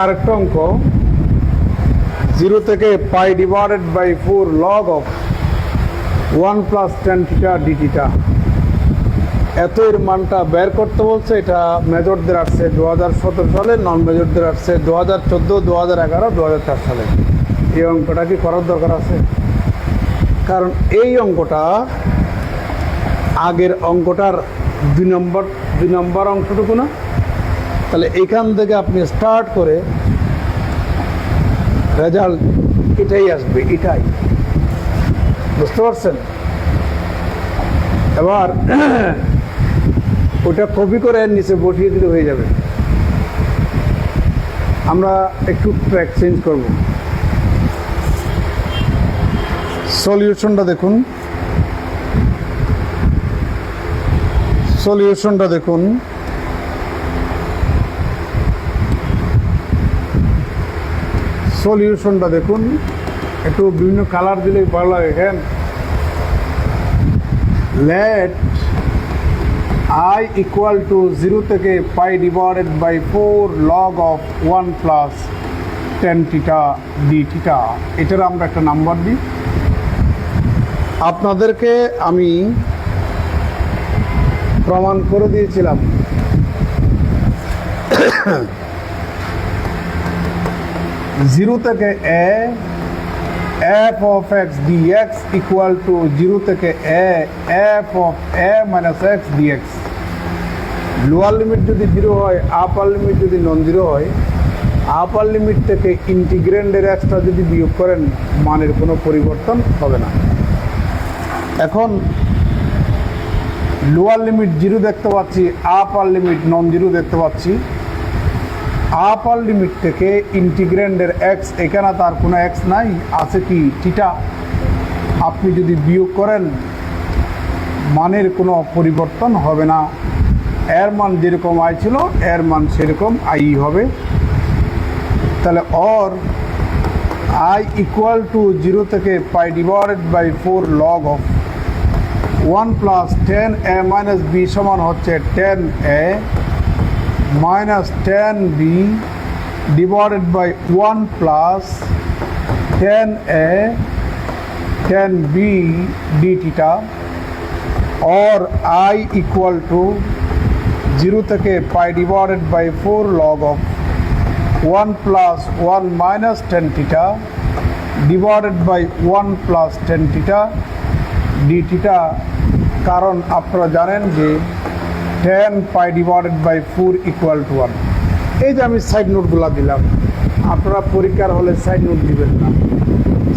আরেকটা অঙ্ক 0 থেকে pi divided by 4 log of 1 plus tan theta d theta. এত এর মানটা বের করতে বলছে। এটা মেজরদের আসছে 2017 সালে, নন মেজরদের আসছে 2014, 2011, 2004 সালে। এই অঙ্কটা কি করার দরকার আছে? কারণ এই অঙ্কটা আগের অঙ্কটার দুই নম্বর অংশটুকু না। তাহলে এখান থেকে আপনি স্টার্ট করে রেজাল্ট এটাই আসবে, এটাই। বুঝতে পারছেন? এবার ওটা কপি করে নিচে বসিয়ে দিলে হয়ে যাবে। আমরা একটু ট্র্যাক চেঞ্জ করব। সলিউশনটা দেখুন, সলিউশনটা দেখুন। সলিউশনটা দেখুন, একটু বিভিন্ন কালার দিলে ভালো লাগে। কেন? লেট I ইকুয়াল টু 0 থেকে pi divided by 4 log of 1 plus tan theta d theta. এটার আমরা একটা নাম্বার দিই। আপনাদেরকে আমি প্রমাণ করে দিয়েছিলাম 0 থেকে a f of x dx equal to 0 থেকে a f of a minus x dx। Lower limit যদি 0 হয়, আপার লিমিট যদি নন জিরো হয়, আপার লিমিট থেকে ইন্টিগ্রেন্ডের এক্সটা যদি বিয়োগ করেন মানের কোনো পরিবর্তন হবে না। এখন লোয়ার লিমিট 0 দেখতে পাচ্ছি, আপার লিমিট নন জিরো দেখতে পাচ্ছি। আপার লিমিট থেকে ইন্টিগ্রেন্ডের এক্স, এখানে তার কোনো এক্স নাই, আছে কি থিটা। আপনি যদি বিয়োগ করেন মানের কোনো পরিবর্তন হবে না। এর মান যেরকম আই ছিল এর মান সেরকম আই হবে। তাহলে অর আই ইকুয়াল টু 0 থেকে pi divided by 4 log of 1 plus 10a minus b সমান হচ্ছে 10a minus 10b divided by 1 plus 10a 10b d theta. और i ইকুয়াল টু 0 থেকে pi divided by 4 log of 1 plus 1 minus tan theta divided by 1 plus tan theta d theta. কারণ আপনারা জানেন যে 10 pi divided by 4 equal to 1। এই যে আমি side নোটগুলো দিলাম, আপনারা পরীক্ষার হলে সাইড নোট দিবেন না।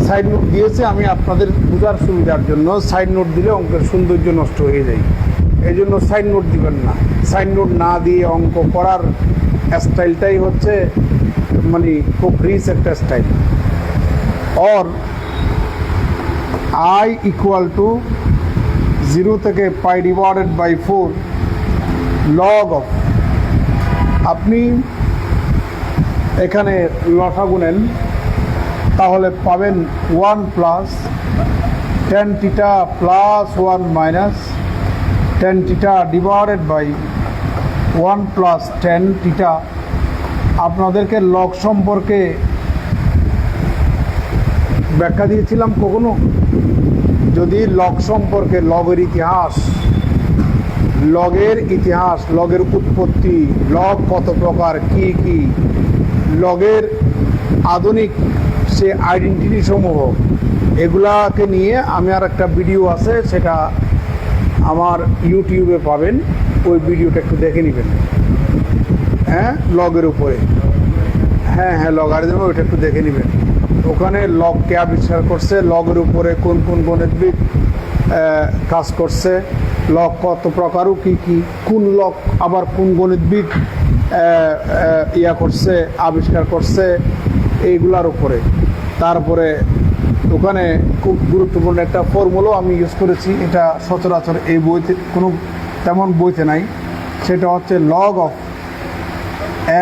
সাইড নোট দিয়েছে আমি আপনাদের বোঝার সুবিধার জন্য। সাইড নোট দিলে অঙ্কের সৌন্দর্য নষ্ট হয়ে যায়, এই জন্য সাইড নোট দিবেন না। সাইড নোট না দিয়ে অঙ্ক করার স্টাইলটাই হচ্ছে মানে খুব রিচ একটা স্টাইল। और i ইকুয়াল টু 0 থেকে pi divided by 4 log of, আপনি এখানে লসা গুনেন তাহলে পাবেন 1 plus tan theta plus 1 minus tan theta divided by 1 plus tan theta. আপনাদেরকে লগ সম্পর্কে ব্যাখ্যা দিয়েছিলাম কখনো? যদি লগ সম্পর্কে, লগের ইতিহাস, লগের উৎপত্তি, লগ কত প্রকার, কি কি, লগের আধুনিক সে আইডেন্টিটি সমূহ, এগুলাকে নিয়ে আমি আর একটা ভিডিও আছে, সেটা আমার ইউটিউবে পাবেন। ওই ভিডিওটা একটু দেখে নেবেন। হ্যাঁ, লগের উপরে, হ্যাঁ লগারিদম, ওইটা একটু দেখে নেবেন। ওখানে লগকে আবিষ্কার করছে, লগের উপরে কোন কোন গণিতবিদ কাজ করছে, লগ কত প্রকারও কি কি, কোন লগ আবার কোন গণিতবিদ করছে, আবিষ্কার করছে, এইগুলার উপরে। তারপরে ওখানে খুব গুরুত্বপূর্ণ একটা ফর্মুলাও আমি ইউজ করেছি, এটা সচরাচর এই বইতে কোনো তেমন বইতে নাই। সেটা হচ্ছে লগ অফ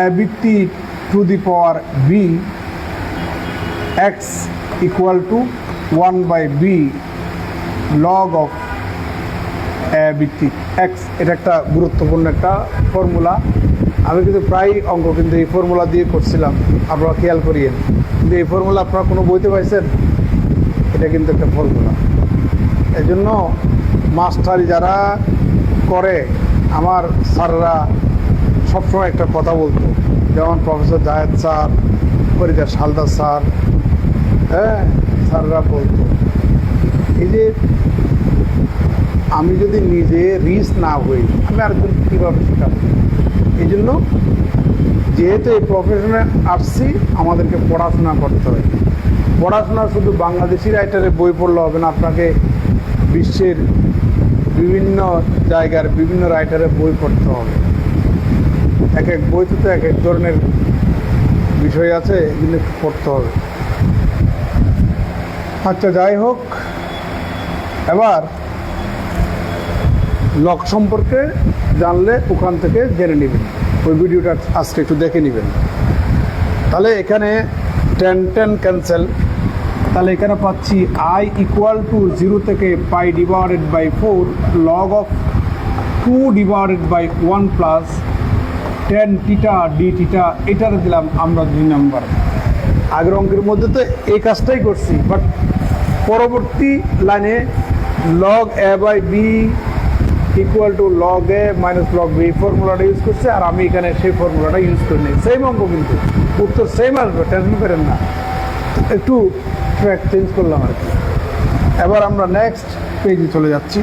এ ভিত্তি to the power B X equal to 1 by B log of A ভিত্তিক এক্স। এটা একটা গুরুত্বপূর্ণ একটা ফর্মুলা। আমি কিন্তু প্রায় অঙ্ক কিন্তু এই ফর্মুলা দিয়ে করছিলাম, আপনারা খেয়াল করিয়েন। কিন্তু এই ফর্মুলা আপনারা কোনো বইতে পাইছেন? এটা কিন্তু একটা ফর্মুলা। এই জন্য মাস্টারি যারা করে, আমার স্যাররা সবসময় একটা কথা বলতো, যেমন professor Zahed sir, Farida Haldar sir, হ্যাঁ, স্যাররা বলতো এই যে আমি যদি নিজে রিস্ক না হই, আমি আরেকজন কীভাবে শেখাবো? এই জন্য যেহেতু এই প্রফেশনে আসছি, আমাদেরকে পড়াশোনা করতে হয়। পড়াশোনা শুধু বাংলাদেশি রাইটারের বই পড়লে হবে না, আপনাকে বিশ্বের বিভিন্ন জায়গার বিভিন্ন রাইটারের বই পড়তে হবে। এক এক বইতে তো এক এক ধরনের বিষয় আছে, এগুলো পড়তে হবে। আচ্ছা, যাই হোক, এবার লগ সম্পর্কে জানলে ওখান থেকে জেনে নেবেন। ওই ভিডিওটা আজকে একটু দেখে নেবেন। তাহলে এখানে 10 ক্যান্সেল। তাহলে এখানে পাচ্ছি i ইকুয়াল টু 0 থেকে pi divided by 4 log of 2 divided by 1 plus 10 theta d theta. এটার দিলাম আমরা 2 নম্বর। আগের অঙ্কের মধ্যে তো এই কাজটাই করছি, বাট পরবর্তী লাইনে log a by b equal to log a minus log b ফর্মুলাটা ইউজ করছে, আর আমি এখানে সেই ফর্মুলাটা ইউজ করি নি। সেম অঙ্ক, কিন্তু উত্তর সেম আসবে, টেনশন করেন না। একটু ট্র্যাক চেঞ্জ করলাম আর কি। এবার আমরা নেক্সট পেজে চলে যাচ্ছি।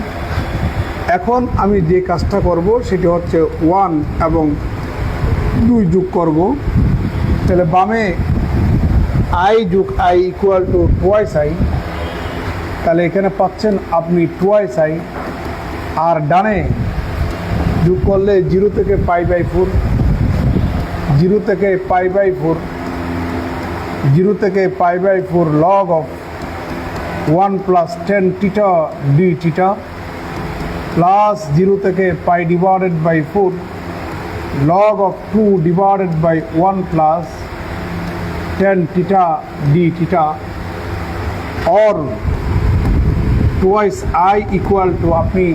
এখন আমি যে কাজটা করব সেটি হচ্ছে 1 এবং 2 যোগ করব। তাহলে বামে i যোগ i equal two twice i। তাহলে এখানে পাচ্ছেন আপনি টুয়াইস i, আর ডানে যোগ করলে 0 থেকে পাই বাই 4, 0 থেকে পাই বাই 4, 0 থেকে pi by 4 log of 1 plus 10 theta d theta plus 0 থেকে pi divided by 4 log of 2 divided by 1 plus 10 theta d theta, or twice I equal to আপনি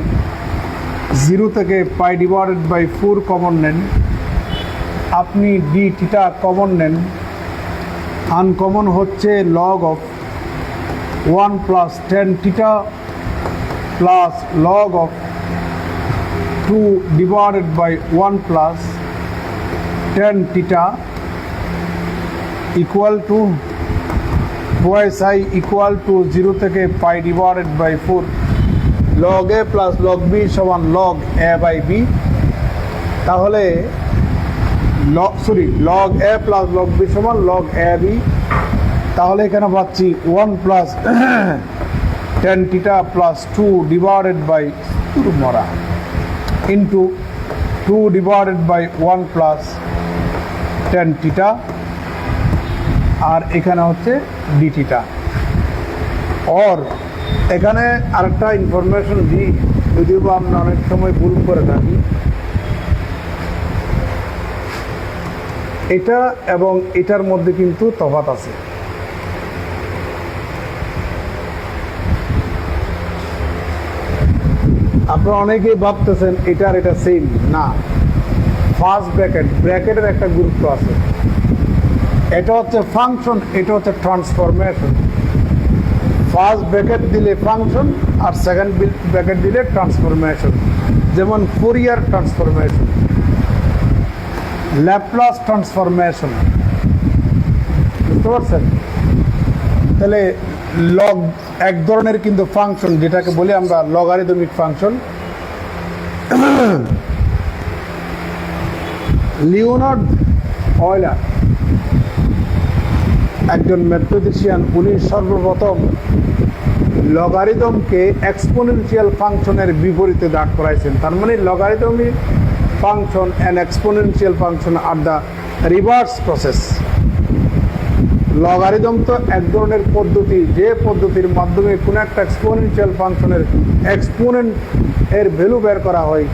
0 থেকে pi divided by 4 common নেন, আপনি d theta common নেন, uncommon হচ্ছে log of 1 plus 10 theta plus log of 2 divided by 1 plus 10 theta equal to twice I equal to 0 থেকে পাই divided by 4 log a plus log b সমান log a by b। তাহলে log a plus log b সমান log a b। তাহলে এখানে পাচ্ছি 1 plus 10 theta plus 2 divided by মরা into 2 divided by 1 plus 10 theta, আর এখানে হচ্ছে d theta। और এখানে আরেকটা ইনফরমেশন দিই, যদিও আমরা অনেক সময় ভুল করে থাকি। এটা এবং এটার মধ্যে কিন্তু তফাৎ আছে। আপনারা অনেকেই ভাবতেছেন এটার এটা সেম না। ফার্স্ট ব্র্যাকেটের একটা গুরুত্ব আছে। এটা হচ্ছে ফাংশন, এটা হচ্ছে ট্রান্সফরমেশন। ফার্স্ট ব্র্যাকেট দিলে ফাংশন, আর সেকেন্ড ব্র্যাকেট দিলে ট্রান্সফরমেশন। যেমন ফুরিয়ার ট্রান্সফরমেশন, ল্যাপ্লাস ট্রান্সফরমেশন, বুঝতে পারছেন? তাহলে লগ এক ধরনের কিন্তু ফাংশন, যেটাকে বলি আমরা লগারিদমিক ফাংশন। লিওনার্ড অয়লার একজন ম্যাথমেটিশিয়ান, উনি সর্বপ্রথম লগারিদমকে এক্সপোনেনশিয়াল ফাংশনের বিপরীতে দাঁড় করাইছেন। তার মানে logarithmic function and exponential function আর দ্য রিভার্স প্রসেস। লগারিদম তো এক ধরনের পদ্ধতি, যে পদ্ধতির মাধ্যমে কোনো একটা এক্সপোনেনশিয়াল ফাংশনের এক্সপোনেন্ট এর ভ্যালু বের করা হয়,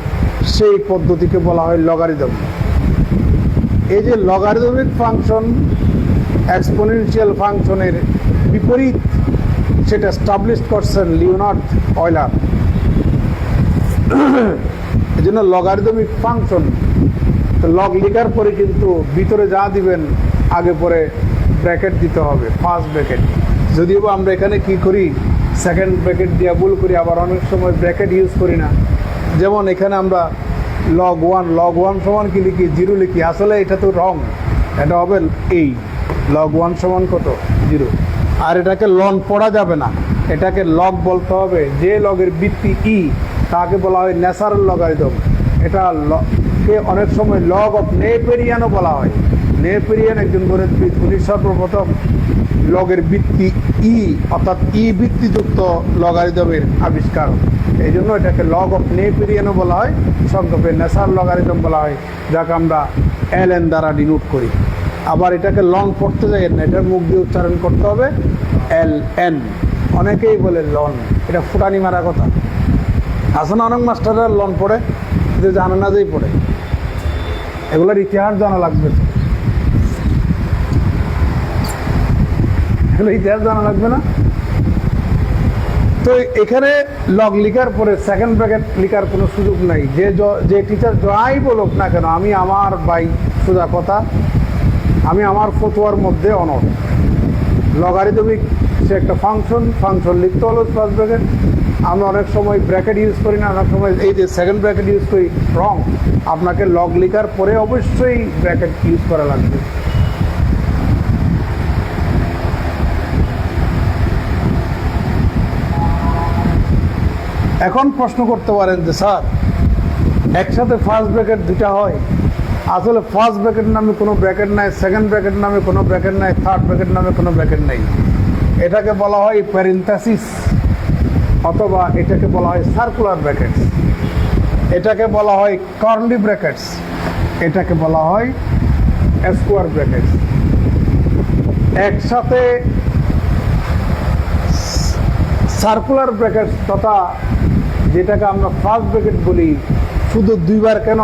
সেই পদ্ধতিকে বলা হয় লগারিদম। এই যে লগারিদমিক ফাংশন এক্সপোনেনশিয়াল ফাংশনের বিপরীত, সেটা এস্টাবলিশ করছেন লিওনার্ড অয়লার। এই জন্য লগারিদমিক ফাংশন, তো লগ লিখার পরে কিন্তু ভিতরে যা দিবেন আগে পরে ব্র্যাকেট দিতে হবে, ফার্স্ট ব্র্যাকেট। যদিও বা আমরা এখানে কি করি, সেকেন্ড ব্র্যাকেট দিয়ে ভুল করি, আবার অনেক সময় ব্র্যাকেট ইউজ করি না। যেমন এখানে আমরা লগ ওয়ান সমান কি লিখি, 0 লিখি, আসলে এটা তো রং, এটা হবে এই লগ 1 সমান কত, 0। আর এটাকে লন পড়া যাবে না, এটাকে লগ বলতে হবে। যে লগের ভিত্তি ই তাকে বলা হয় ন্যাচারাল লগারিদম। এটা কে অনেক সময় লগ অফ নেপেরিয়ানও বলা হয়। নেপেরিয়ান একজন গণিতবিদ, উনি সর্বপ্রথম লগের ভিত্তি ই অর্থাৎ ই ভিত্তিযুক্ত লগারিদমের আবিষ্কার। এই জন্য এটাকে লগ অফ নেপেরিয়ানও বলা হয়, সংক্ষেপে ন্যাচারাল লগারিদম বলা হয়, যাকে আমরা LN দ্বারা ডিনোট করি। আবার এটাকে লন পড়তে যাই না, এটার মুখ দিয়ে উচ্চারণ করতে হবে LN। অনেকেই বলে লন, এটা ফুটানি মারা কথা। আসলে অনেক মাস্টাররা লন পড়ে, যে জানে না যেই পড়ে। এগুলোর ইতিহাস জানা লাগবে, এগুলো ইতিহাস জানা লাগবে না। তো এখানে লগ লিখার পরে সেকেন্ড ব্র্যাকেট লিখার কোনো সুযোগ নাই। যে টিচার যাই বলুক না কেন, আমি আমার সোজা কথা, আমি আমার ফতোয়ার মধ্যে অনড়। লগারিদমিক সে একটা ফাংশন লিখতে হলো ফার্স্ট ব্র্যাকেট। আমরা অনেক সময় ব্র্যাকেট ইউজ করি না, অনেক সময় এই যে সেকেন্ড ব্র্যাকেট ইউজ করি, রং। আপনাকে লগ লিখার পরে অবশ্যই ব্র্যাকেট ইউজ করা লাগবে। এখন প্রশ্ন করতে পারেন যে স্যার একসাথে ফার্স্ট ব্র্যাকেট দুটা হয়? আসলে ফার্স্ট ব্র্যাকেট নামে কোনো ব্র্যাকেট নাই, সেকেন্ড ব্র্যাকেট নামে কোনো ব্র্যাকেট নাই, থার্ড ব্র্যাকেট নামে কোনো ব্র্যাকেট নাই। এটাকে বলা হয় প্যারেনথেসিস, অথবা এটাকে বলা হয় সার্কুলার ব্র্যাকেটস, এটাকে বলা হয় কার্লি ব্র্যাকেটস, এটাকে বলা হয় স্কোয়ার ব্র্যাকেটস। একসাথে সার্কুলার ব্র্যাকেটস তথা যেটাকে আমরা ফার্স্ট ব্র্যাকেট বলি, শুধু দুইবার কেন,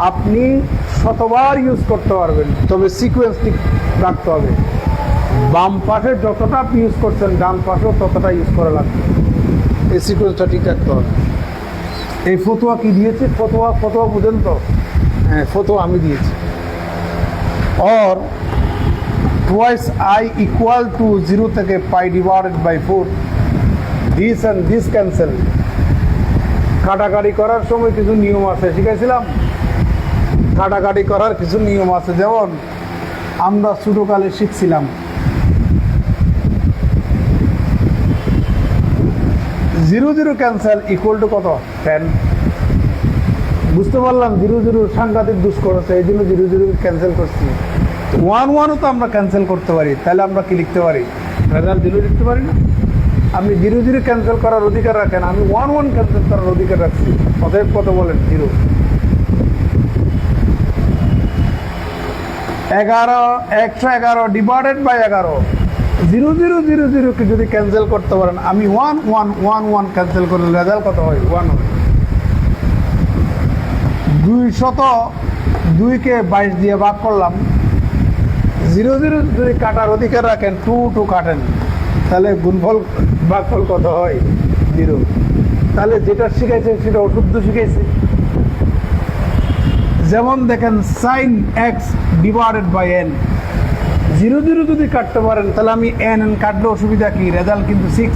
আপনি শতবার ইউজ করতে পারবেন, তবে সিকোয়েন্স ঠিক রাখতে হবে। বাম পাশে যতটা আপনি ইউজ করছেন, ডান পাশেও ততটা ইউজ করা লাগবে। এই সিকোয়েন্সটা ঠিক রাখতে হবে। এই ফতোয়া কি দিয়েছে? ফতোয়া বুঝেন তো? হ্যাঁ, ফতোয়া আমি দিয়েছি। Or twice I equal to 0 থেকে pi divided by 4, this and this cancel. কাটাকাটি করার সময় কিছু নিয়ম আছে, শিখাইছিলাম। কাটাকাটি করার কিছু নিয়ম আছে, যেমন আমরা ছোটকালে শিখছিলাম 0 0 ক্যান্সেল ইকুয়াল টু কত, 10। বুঝতে পারলাম 0 0 সাংঘাতিক দুষ করেছে, এই জন্য 0 0 ক্যান্সেল করছি। 1 1ও তো আমরা ক্যান্সেল করতে পারি, তাহলে আমরা কি লিখতে পারি? রেজাল্ট 0 লিখতে পারি না? আপনি 0 0 ক্যান্সেল করার অধিকার রাখেন, আমি 1 1 ক্যান্সেল করার অধিকার রাখছি। অতএব কত বলেন? 0। 111 ডিভাইডেড বাই 11, 0 0 0 0 কে যদি ক্যান্সেল করতে পারেন, আমি 1 1 1 1 ক্যান্সেল করলে রেজাল্ট কত হয়? 1 হয়। 202 কে 22 দিয়ে ভাগ করলাম, 0 0 যদি কাটার অধিকার রাখেন, 2 2 কাটেন, তাহলে গুণফল ভাগফল কত হয়? 0। তাহলে যেটা শিখাইছে সেটা অশুদ্ধ শিখাইছে। যেমন দেখেন sin x divided by n, 0 0 যদি কাটতে পারেন, তাহলে আমি n কাটলে অসুবিধা কি? রেজাল্ট কিন্তু 6।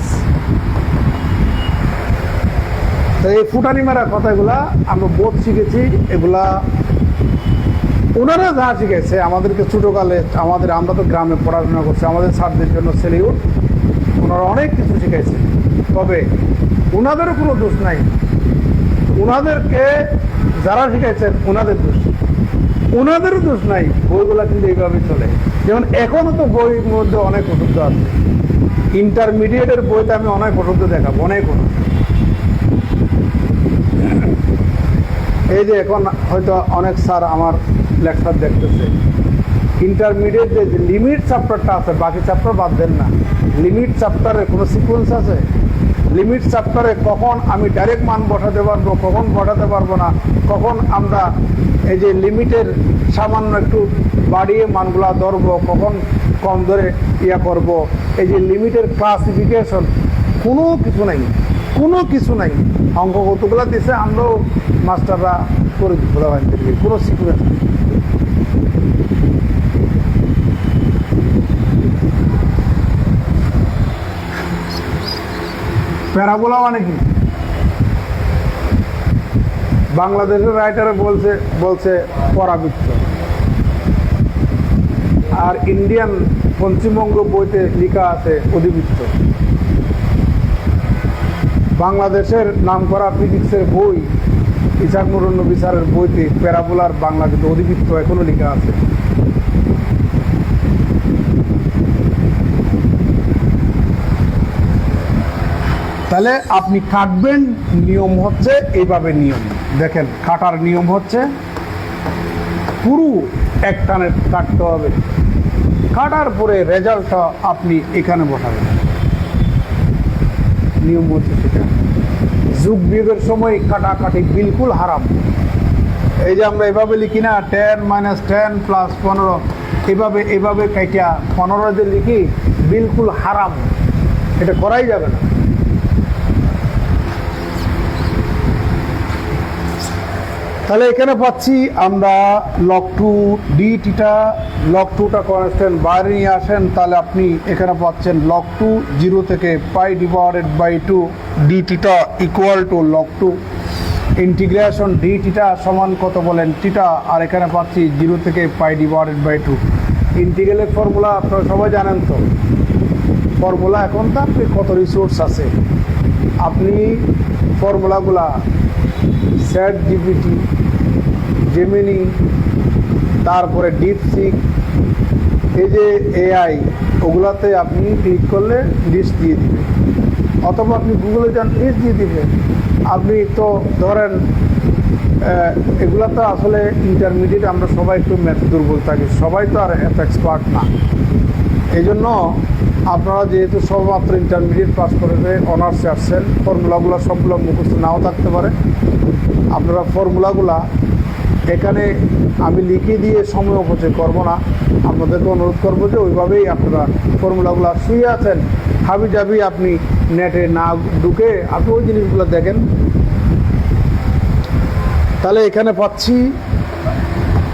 তো এই ফুটানি মারা কথাগুলা আমরা বোধ শিখেছি। এগুলা ওনারা যা শিখেছে আমাদেরকে ছোটোকালে, আমরা তো গ্রামে পড়াশোনা করছি, আমাদের স্যারদের জন্য সেলিউট। ওনারা অনেক কিছু শিখেছে, তবে ওনাদেরও কোনো দোষ নাই। ওনাদেরকে যারা শিখাইছেন ওনাদের দোষ, ওনাদেরও দোষ নাই। বইগুলা কিন্তু এইভাবে চলে। যেমন এখনও তো বইয়ের মধ্যে অনেক অশুদ্ধ আছে। ইন্টারমিডিয়েটের বইতে আমি অনেক অশুদ্ধ দেখাবো, অনেক অশুদ্ধ। এই যে এখন হয়তো অনেক স্যার আমার লেকচার দেখতেছে, ইন্টারমিডিয়েট যে লিমিট চ্যাপ্টারটা আছে, বাকি চ্যাপ্টার বাদ দেন না। লিমিট চ্যাপ্টারে কোনো সিকোয়েন্স আছে? লিমিট চ্যাপ্টারে কখন আমি ডাইরেক্ট মান বসাতে পারবো, কখন বসাতে পারবো না, কখন আমরা এই যে লিমিটের সামান্য একটু বাড়িয়ে মানগুলা ধরবো, কখন কম ধরে করব, এই যে লিমিটের ক্লাসিফিকেশন, কোনো কিছু নাই, কোনো কিছু নাই। অঙ্ক কতগুলো দিছে আমরাও মাস্টাররা করে বলা হয় কোনো সিকুয়েন্স নেই। প্যারাবোলা মানে কি? বাংলাদেশের রাইটারে বলছে পরাবৃত্ত, আর ইন্ডিয়ান পশ্চিমবঙ্গ বইতে লেখা আছে অধিবৃত্ত। বাংলাদেশের নামকরা ফিজিক্সের বই ইসাক নুরুন্নবী স্যারের বইতে প্যারাবোলার বাংলা কিন্তু অধিবৃত্ত এখনো লেখা আছে। তাহলে আপনি কাটবেন, নিয়ম হচ্ছে এইভাবে। নিয়ম দেখেন, কাটার নিয়ম হচ্ছে পুরো এক টানে কাটতে হবে। কাটার পরে রেজাল্টটা আপনি এখানে বসাবেন। নিয়ম হচ্ছে সেটা। যুগ বিয়োগের সময় কাটাকাটি বিলকুল হারাম। এই যে আমরা এভাবে লিখি না, 10 - 10 + 15, এভাবে কাইটা 15 যে লিখি, বিলকুল হারাম, এটা করাই যাবে না। তাহলে এখানে পাচ্ছি আমরা log 2 d থিটা, log 2টা কনস্ট্যান্ট বাইরে নিয়ে আসেন, তাহলে আপনি এখানে পাচ্ছেন log 2 0 থেকে π/2 d theta = log 2। Integration d theta সমান কত বলেন? থিটা। আর এখানে পাচ্ছি 0 থেকে π/2। ইন্টিগ্রালের ফর্মুলা আপনারা সবাই জানেন তো। ফর্মুলা এখন তো আপনি কত রিসোর্স আছে, আপনি ফর্মুলাগুলা ChatGPT, জেমিনি, তারপরে ডিপসিক, এই যে AI, ওগুলাতে আপনি ক্লিক করলে লিস্ট দিয়ে দিবে, অথবা আপনি গুগলে যান, লিস্ট দিয়ে দিবে। আপনি তো ধরেন এগুলা তো আসলে ইন্টারমিডিয়েট, আমরা সবাই একটু ম্যাথ দুর্বল থাকি, সবাই তো আর এত এক্সপার্ট না। এই জন্য আপনারা যেহেতু সবেমাত্র ইন্টারমিডিয়েট পাস করে অনার্সে আসছেন, ফর্মুলাগুলো সবগুলো মুখস্থ নাও থাকতে পারে। আপনারা ফর্মুলাগুলা এখানে আমি লিখে দিয়ে সময় অপচয় করবো না, আপনাদেরকে অনুরোধ করবো যে ওইভাবেই আপনারা ফর্মুলাগুলো শুয়ে আছেন হাবি জাবি, আপনি নেটে না ঢুকে আপনি ওই জিনিসগুলো দেখেন। তাহলে এখানে পাচ্ছি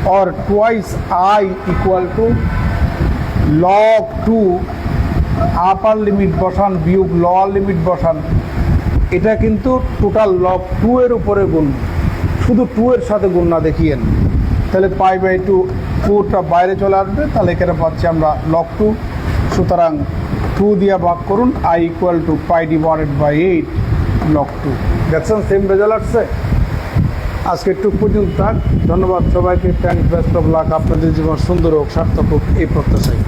or twice I = log 2 upper limit বসান বিয়োগ লোয়ার লিমিট বসান। এটা কিন্তু টোটাল log 2 এর উপরে গুণ, শুধু 2 এর সাথে গুণ না দেখিয়েন, তাহলে π/2 4টা বাইরে চলে আসবে। তাহলে এখানে পাচ্ছি আমরা log 2, সুতরাং 2 দিয়ে ভাগ করুন, I = π/8 log 2। দেখছেন সেম রেজাল্ট আসছে। আজকে একটু পর্যন্ত থাক। ধন্যবাদ সবাইকে। Thanks, best of luck. আপনাদের জীবন সুন্দর হোক, সার্থক হোক, এই প্রত্যাশাই।